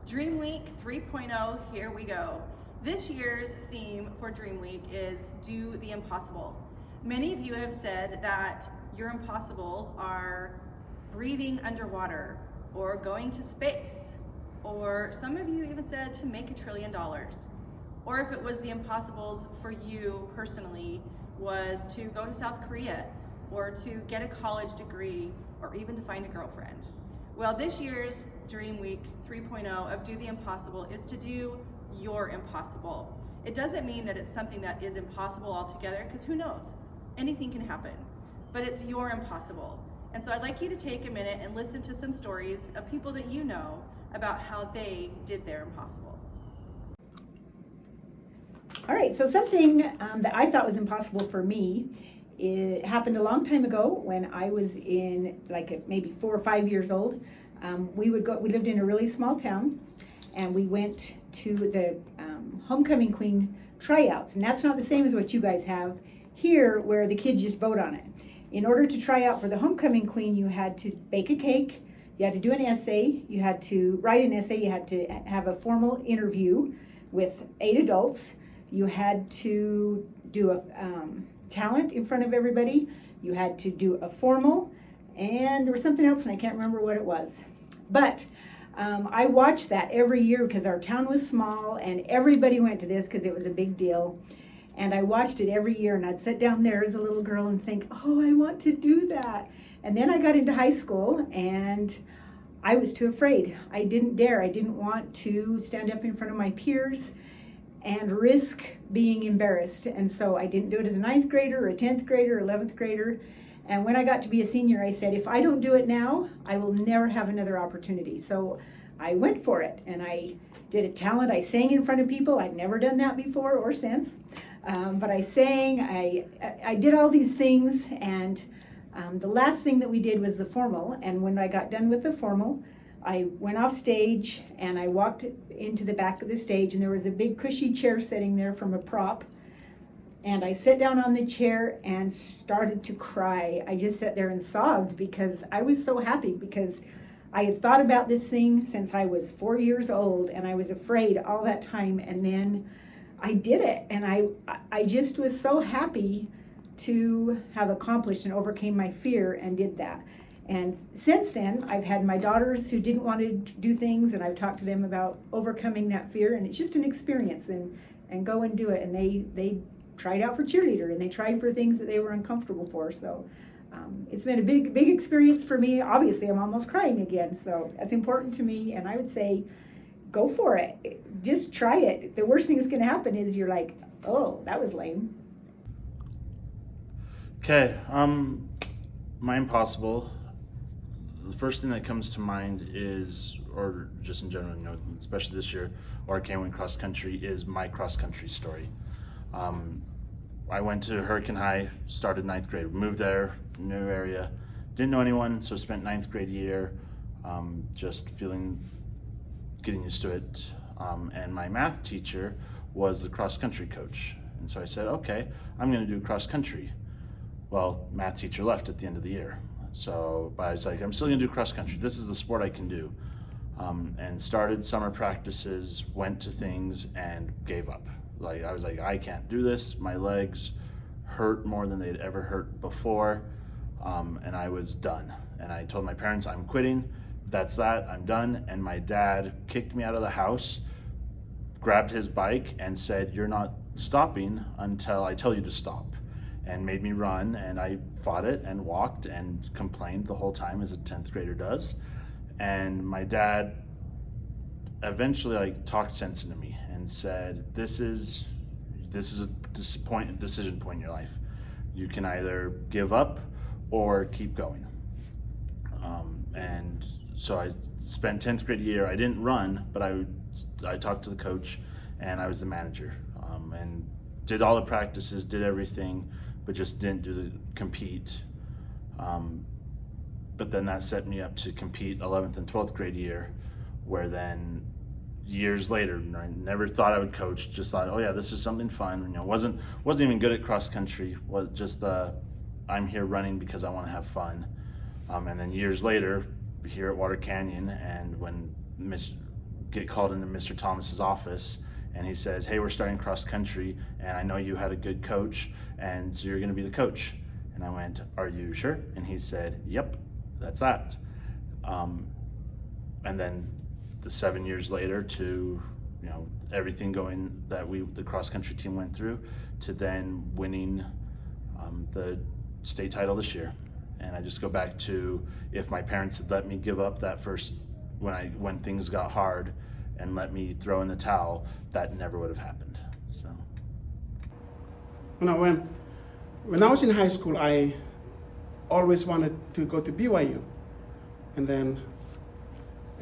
Dream Week 3.0, here we go. This year's theme for Dream Week is Do the Impossible. Many of you have said that your impossibles are breathing underwater or going to space, or some of you even said to make $1 trillion. Or if it was the impossibles for you personally was to go to South Korea or to get a college degree or even to find a girlfriend. Well, this year's Dream Week 3.0 of Do the Impossible is to do your impossible. It doesn't mean that it's something that is impossible altogether, because who knows? Anything can happen, but it's your impossible. And so I'd like you to take a minute and listen to some stories of people that you know about how they did their impossible. All right, so something that I thought was impossible for me, it happened a long time ago when I was in maybe 4 or 5 years old. We lived in a really small town, and we went to the homecoming queen tryouts, and that's not the same as what you guys have here where the kids just vote on it. In order to try out for the homecoming queen, you had to bake a cake, you had to do an essay, you had to write an essay, you had to have a formal interview with 8 adults, you had to do a talent in front of everybody, you had to do a formal, and there was something else and I can't remember what it was. But I watched that every year because our town was small and everybody went to this because it was a big deal. And I watched it every year, and I'd sit down there as a little girl and think, oh, I want to do that. And then I got into high school and I was too afraid. I didn't dare. I didn't want to stand up in front of my peers and risk being embarrassed. And so I didn't do it as a 9th grader or a 10th grader or 11th grader. And when I got to be a senior, I said, if I don't do it now, I will never have another opportunity. So I went for it, and I did a talent. I sang in front of people. I'd never done that before or since. But I sang, I did all these things, and the last thing that we did was the formal. And when I got done with the formal, I went off stage and I walked into the back of the stage, and there was a big cushy chair sitting there from a prop. And I sat down on the chair and started to cry. I just sat there and sobbed because I was so happy, because I had thought about this thing since I was 4 years old, and I was afraid all that time, and then I did it. And I just was so happy to have accomplished and overcame my fear and did that. And since then, I've had my daughters who didn't want to do things, and I've talked to them about overcoming that fear, and it's just an experience, and go and do it. And they tried out for cheerleader, and they tried for things that they were uncomfortable for. So it's been a big experience for me. Obviously, I'm almost crying again, so that's important to me. And I would say, go for it. Just try it. The worst thing that's going to happen is you're like, oh, that was lame. Okay, my impossible. The first thing that comes to mind is, or just in general, especially this year, or I can't win cross country, is my cross country story. I went to Hurricane High, started 9th grade, moved there, new area, didn't know anyone, so spent 9th grade year just getting used to it. And my math teacher was the cross country coach. And so I said, okay, I'm gonna do cross country. Well, math teacher left at the end of the year. But I was like, I'm still gonna do cross country. This is the sport I can do. And started summer practices, went to things, and gave up. I was like, I can't do this. My legs hurt more than they'd ever hurt before, and I was done. And I told my parents, I'm quitting. That's that. I'm done. And my dad kicked me out of the house, grabbed his bike, and said, "You're not stopping until I tell you to stop," and made me run. And I fought it and walked and complained the whole time, as a 10th grader does. And my dad eventually talked sense into me and said, this is a decision point in your life. You can either give up or keep going. And so I spent 10th grade year. I didn't run, but I talked to the coach, and I was the manager, and did all the practices, did everything, but just didn't compete. But then that set me up to compete 11th and 12th grade year, where then years later, I never thought I would coach, just thought, oh yeah, this is something fun. Wasn't even good at cross country, was just I'm here running because I want to have fun. And then years later, here at Water Canyon, and when Miss get called into Mr. Thomas's office, and he says, "Hey, we're starting cross country, and I know you had a good coach, and so you're going to be the coach." And I went, "Are you sure?" And he said, "Yep, that's that." And then the 7 years later to, everything going that the cross country team went through, to then winning the state title this year. And I just go back to, if my parents had let me give up that first, when things got hard, and let me throw in the towel, that never would have happened. So. When I was in high school, I always wanted to go to BYU, and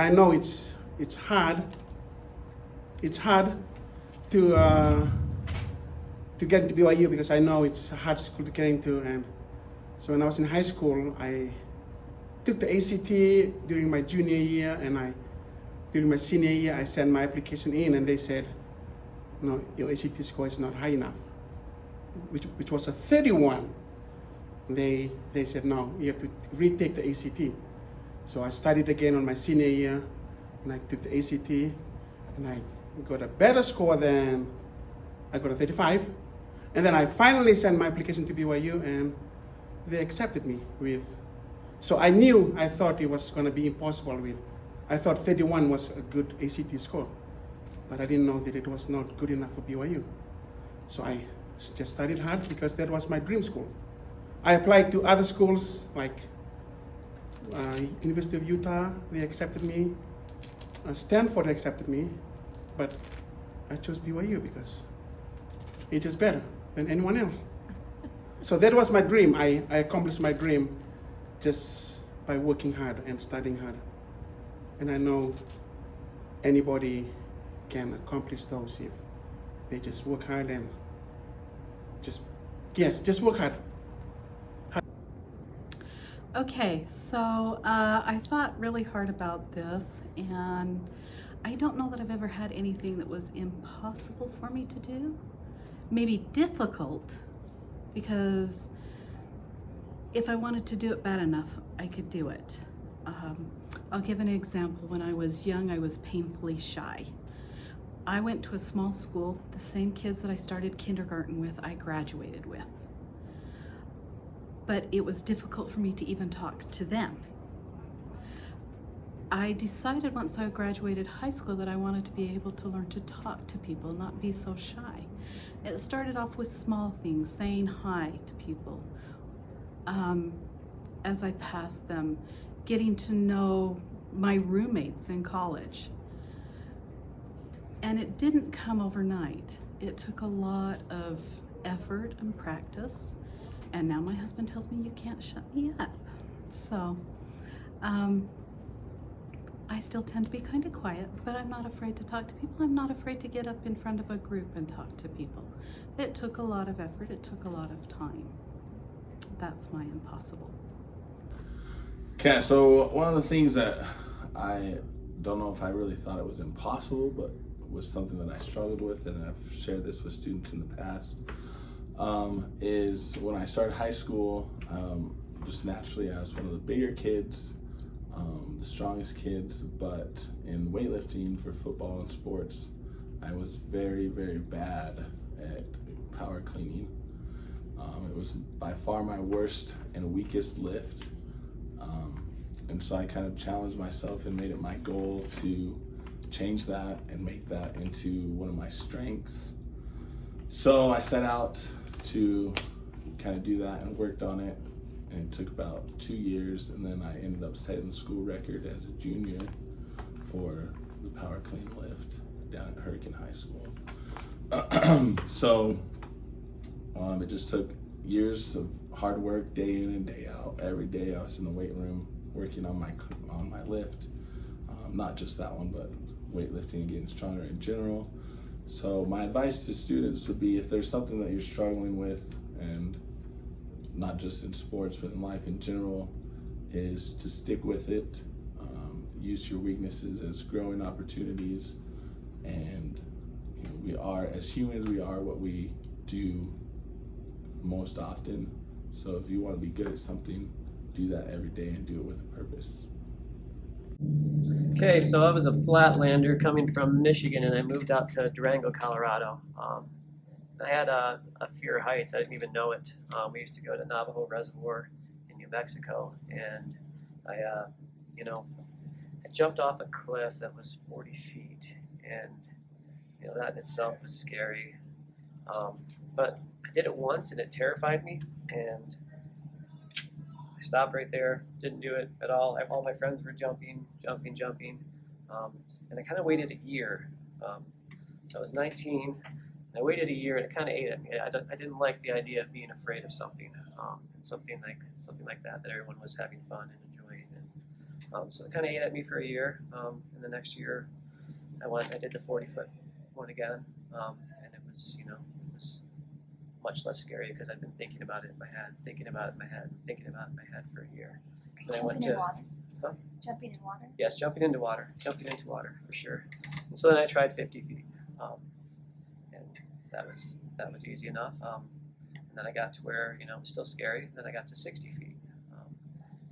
I know it's hard. It's hard to get into BYU because I know it's a hard school to get into. And so when I was in high school, I took the ACT during my junior year, and during my senior year, I sent my application in, and they said, "No, your ACT score is not high enough," which was a 31. They said, "No, you have to retake the ACT." So I studied again on my senior year, and I took the ACT, and I got a better score than, I got a 35. And then I finally sent my application to BYU, and they accepted me so I thought it was gonna be impossible I thought 31 was a good ACT score, but I didn't know that it was not good enough for BYU. So I just studied hard because that was my dream school. I applied to other schools like University of Utah, they accepted me. Stanford accepted me, but I chose BYU because it is better than anyone else. So that was my dream. I accomplished my dream just by working hard and studying hard. And I know anybody can accomplish those if they just work hard and just work hard. Okay, so I thought really hard about this, and I don't know that I've ever had anything that was impossible for me to do. Maybe difficult, because if I wanted to do it bad enough, I could do it. I'll give an example. When I was young, I was painfully shy. I went to a small school. The same kids that I started kindergarten with, I graduated with. But it was difficult for me to even talk to them. I decided once I graduated high school that I wanted to be able to learn to talk to people, not be so shy. It started off with small things, saying hi to people. As I passed them, getting to know my roommates in college. And it didn't come overnight. It took a lot of effort and practice. And now my husband tells me you can't shut me up. So I still tend to be kind of quiet, but I'm not afraid to talk to people. I'm not afraid to get up in front of a group and talk to people. It took a lot of effort. It took a lot of time. That's my impossible. Okay, so one of the things that I don't know if I really thought it was impossible, but was something that I struggled with, and I've shared this with students in the past, is when I started high school, just naturally I was one of the bigger kids, the strongest kids, but in weightlifting for football and sports, I was very, very bad at power cleaning. It was by far my worst and weakest lift. And so I kind of challenged myself and made it my goal to change that and make that into one of my strengths. So I set out to kind of do that and worked on it, and it took about 2 years, and then I ended up setting the school record as a junior for the power clean lift down at Hurricane High School. So it just took years of hard work, day in and day out. Every day I was in the weight room working on my lift, not just that one, but weightlifting and getting stronger in general. So my advice to students would be, if there's something that you're struggling with, and not just in sports but in life in general, is to stick with it. Use your weaknesses as growing opportunities, and we are, as humans, we are what we do most often. So if you want to be good at something, do that every day and do it with a purpose. Okay, so I was a flatlander coming from Michigan, and I moved out to Durango, Colorado. I had a fear of heights. I didn't even know it. We used to go to Navajo Reservoir in New Mexico, and I, I jumped off a cliff that was 40 feet, and that in itself was scary. But I did it once, and it terrified me, and I stopped right there, didn't do it at all. All my friends were jumping, and I kind of waited a year. So I was 19, and I waited a year, and it kind of ate at me. I didn't like the idea of being afraid of something, and something like that everyone was having fun and enjoying. And so it kind of ate at me for a year. And the next year, I did the 40-foot one again, and it was much less scary because I'd been thinking about it in my head for a year. And I went to water? Huh? Jumping in water? Yes, jumping into water for sure. And so then I tried 50 feet, and that was easy enough. And then I got to where it was still scary. Then I got to 60 feet,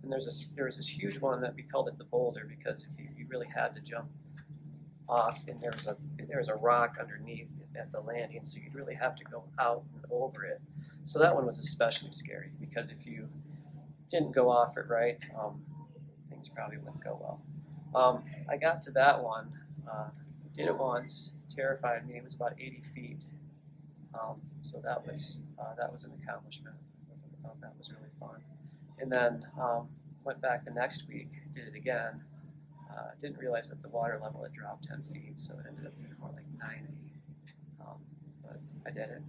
and there was this huge one that we called it the boulder because if you really had to jump off, and there was a rock underneath at the landing, so you'd really have to go out and over it. So that one was especially scary because if you didn't go off it right, things probably wouldn't go well. I got to that one, did it once, terrified me. It was about 80 feet, so that was an accomplishment. I thought that was really fun. And then went back the next week, did it again. Didn't realize that the water level had dropped 10 feet, so it ended up being more like 90. But I did it.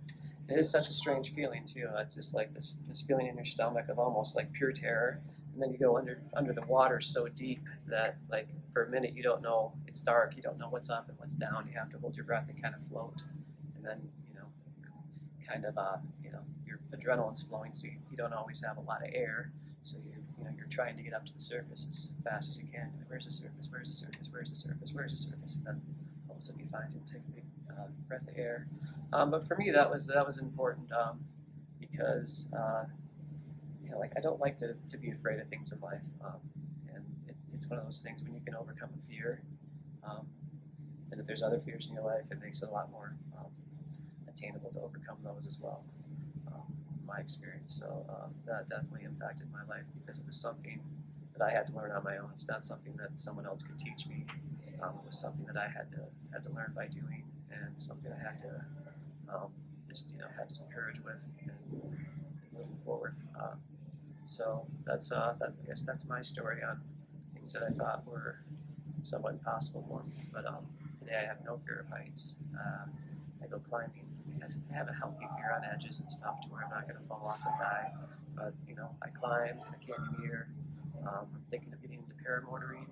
It is such a strange feeling too. It's just like this feeling in your stomach of almost like pure terror, and then you go under the water so deep that like for a minute you don't know, it's dark, you don't know what's up and what's down. You have to hold your breath and kind of float, and then kind of your adrenaline's flowing, so you don't always have a lot of air. So you're trying to get up to the surface as fast as you can. Where's the surface? Where's the surface? Where's the surface? Where's the surface? And then all of a sudden you find it and take a big breath of air. But for me that was important because I don't like to be afraid of things in life, and it's one of those things when you can overcome a fear, and if there's other fears in your life, it makes it a lot more attainable to overcome those as well. My experience, so that definitely impacted my life because it was something that I had to learn on my own. It's not something that someone else could teach me. It was something that I had to learn by doing, and something I had to just have some courage with and moving forward. So I guess that's my story on things that I thought were somewhat impossible for me. But today I have no fear of heights. I go climbing. I have a healthy fear on edges and stuff to where I'm not going to fall off and die. But I climb, I canyoneer. I'm thinking of getting into paramotoring,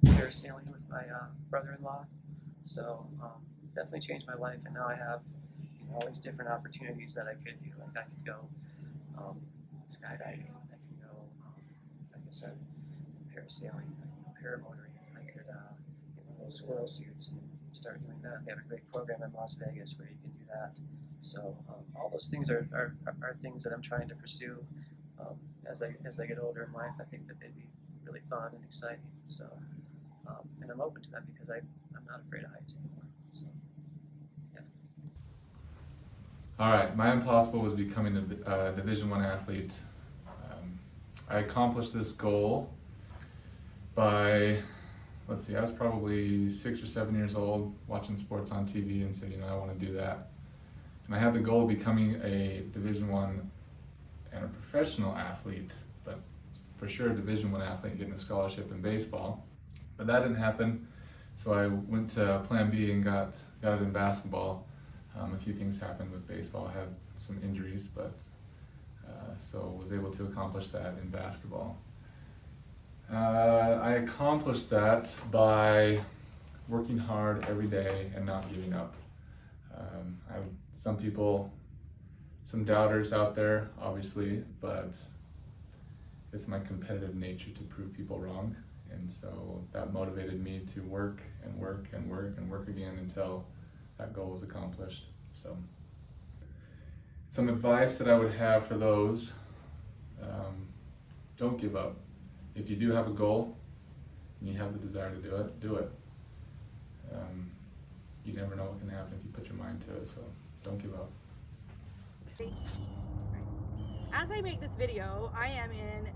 parasailing with my brother-in-law. So definitely changed my life, and now I have all these different opportunities that I could do. Like I could go skydiving. I could go, like I said, parasailing. I could go paramotoring. I could get one of those squirrel suits and start doing that. They have a great program in Las Vegas where you can do that. So all those things are things that I'm trying to pursue as I get older in life. I think that they'd be really fun and exciting. So and I'm open to them because I'm not afraid of heights anymore. So yeah. All right, my impossible was becoming a Division I athlete. I accomplished this goal by, I was probably 6 or 7 years old, watching sports on TV and said, I want to do that. And I had the goal of becoming a Division I and a professional athlete, but for sure a Division I athlete, getting a scholarship in baseball. But that didn't happen, so I went to Plan B and got it in basketball. A few things happened with baseball. I had some injuries, but so was able to accomplish that in basketball. I accomplished that by working hard every day and not giving up. Some doubters out there, obviously, but it's my competitive nature to prove people wrong. And so that motivated me to work and work and work and work again until that goal was accomplished. So some advice that I would have for those, don't give up. If you do have a goal, and you have the desire to do it. You never know what can happen if you put your mind to it, so don't give up. As I make this video, I am in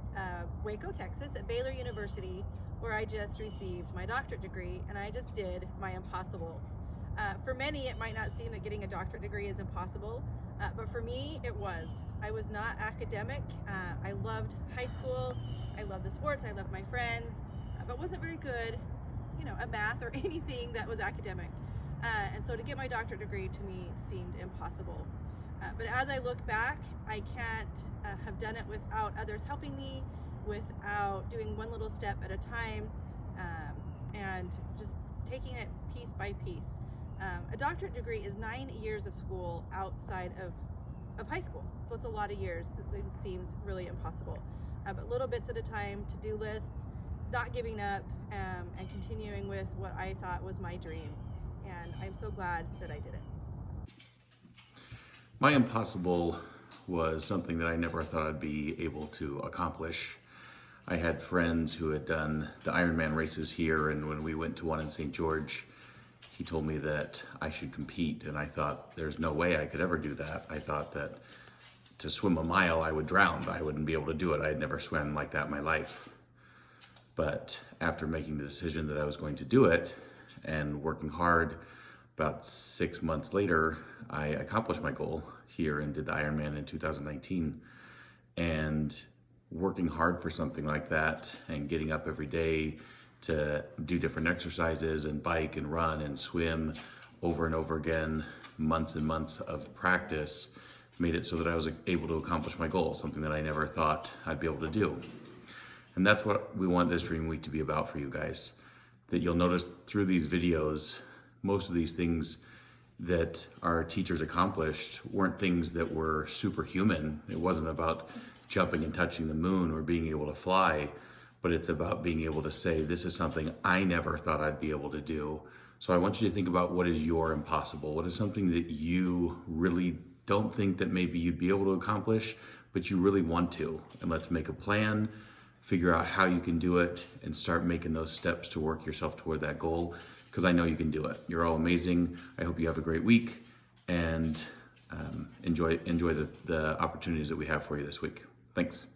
Waco, Texas at Baylor University, where I just received my doctorate degree, and I just did my impossible. For many, it might not seem that getting a doctorate degree is impossible, but for me, it was. I was not academic. I loved high school. I loved the sports. I loved my friends, but wasn't very good, at math or anything that was academic. And so to get my doctorate degree to me seemed impossible. But as I look back, I can't have done it without others helping me, without doing one little step at a time, and just taking it piece by piece. A doctorate degree is 9 years of school outside of high school, so it's a lot of years. It seems really impossible. But little bits at a time, to-do lists, not giving up, and continuing with what I thought was my dream. And I'm so glad that I did it. My impossible was something that I never thought I'd be able to accomplish. I had friends who had done the Ironman races here, and when we went to one in St. George, he told me that I should compete, and I thought there's no way I could ever do that. I thought that to swim a mile I would drown. I wouldn't be able to do it. I had never swam like that in my life. But after making the decision that I was going to do it and working hard, about 6 months later, I accomplished my goal here and did the Ironman in 2019. And working hard for something like that and getting up every day to do different exercises and bike and run and swim over and over again, months and months of practice, made it so that I was able to accomplish my goal, something that I never thought I'd be able to do. And that's what we want this Dream Week to be about for you guys. That you'll notice through these videos, most of these things that our teachers accomplished weren't things that were superhuman. It wasn't about jumping and touching the moon or being able to fly, but it's about being able to say, this is something I never thought I'd be able to do. So I want you to think about, what is your impossible? What is something that you really don't think that maybe you'd be able to accomplish, but you really want to? And let's make a plan, figure out how you can do it, and start making those steps to work yourself toward that goal, because I know you can do it. You're all amazing. I hope you have a great week, and enjoy the opportunities that we have for you this week. Thanks.